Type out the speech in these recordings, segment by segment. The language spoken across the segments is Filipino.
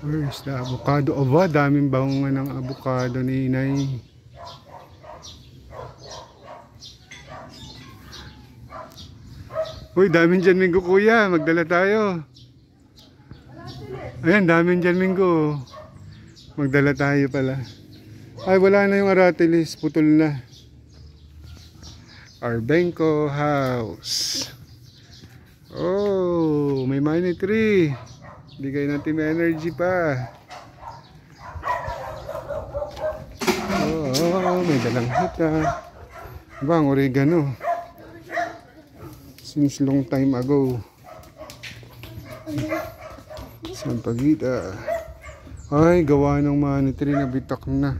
Where's the avocado? Aba, daming bangungan ng avocado ni Inay. Uy, daming dyan minggo kuya. Magdala tayo. Ayan, daming dyan minggo. Magdala tayo pala. Ay, wala na yung aratilis. Putol na. Arbenco House. Oh, may money tree. Bigay natin may energy pa. Oh, may dalang hita. Bang oregano. Since long time ago. Sampagita. Ay, gawa ng money tree na bitak na.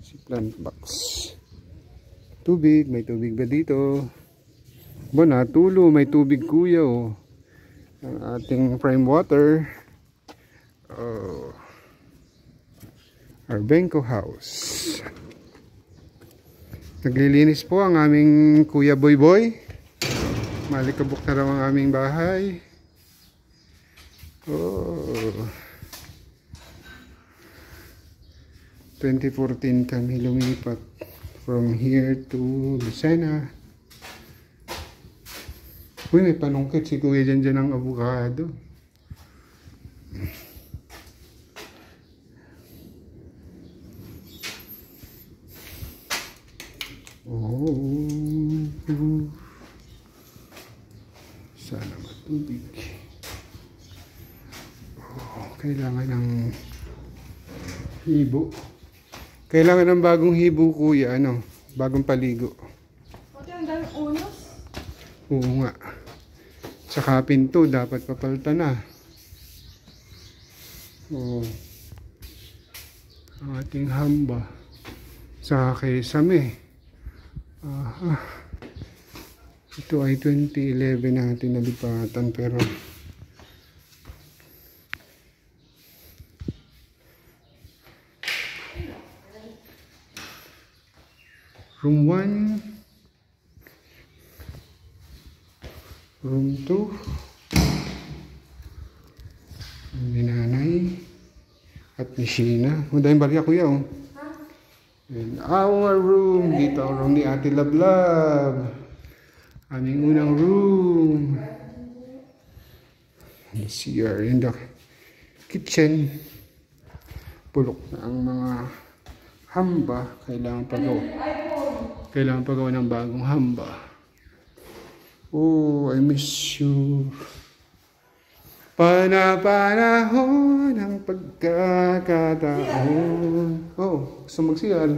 Si plant box. Tubig, may tubig ba dito? Ba, natulo, may tubig kuya oh. Ang ating prime water. Oh. Arbenco House. Naglilinis po ang aming Kuya Boy Boy. Malikabok na raw ang aming bahay. Oh. 2014 kami lumipat from here to Lucena. Uy, may panungkit si kuya dyan ng avocado. Oh. Sana matubig. Oh, kailangan ng hibo. Kailangan ng bagong hibo kuya, ano? Bagong paligo. Pati ang daming unos. Oo nga. Saka pinto, dapat papalitan na. Oo. Ang ating hamba. Saka kesame. Aha. Ito ay 2011 natin nalipatan pero room 1, room 2, ni nanay at ni Sheena. Dahil barya kuya oh. And our room, dito ang room ni Ate Lablab. Aming unang room. The CR in the kitchen. Pulok na ang mga hamba. Kailangan pagawa ng bagong hamba. Oh, I miss you. Panahon ng pagkakataon. Oh, gusto mag-CR?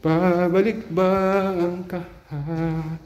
Pabalik ba ang kahapon?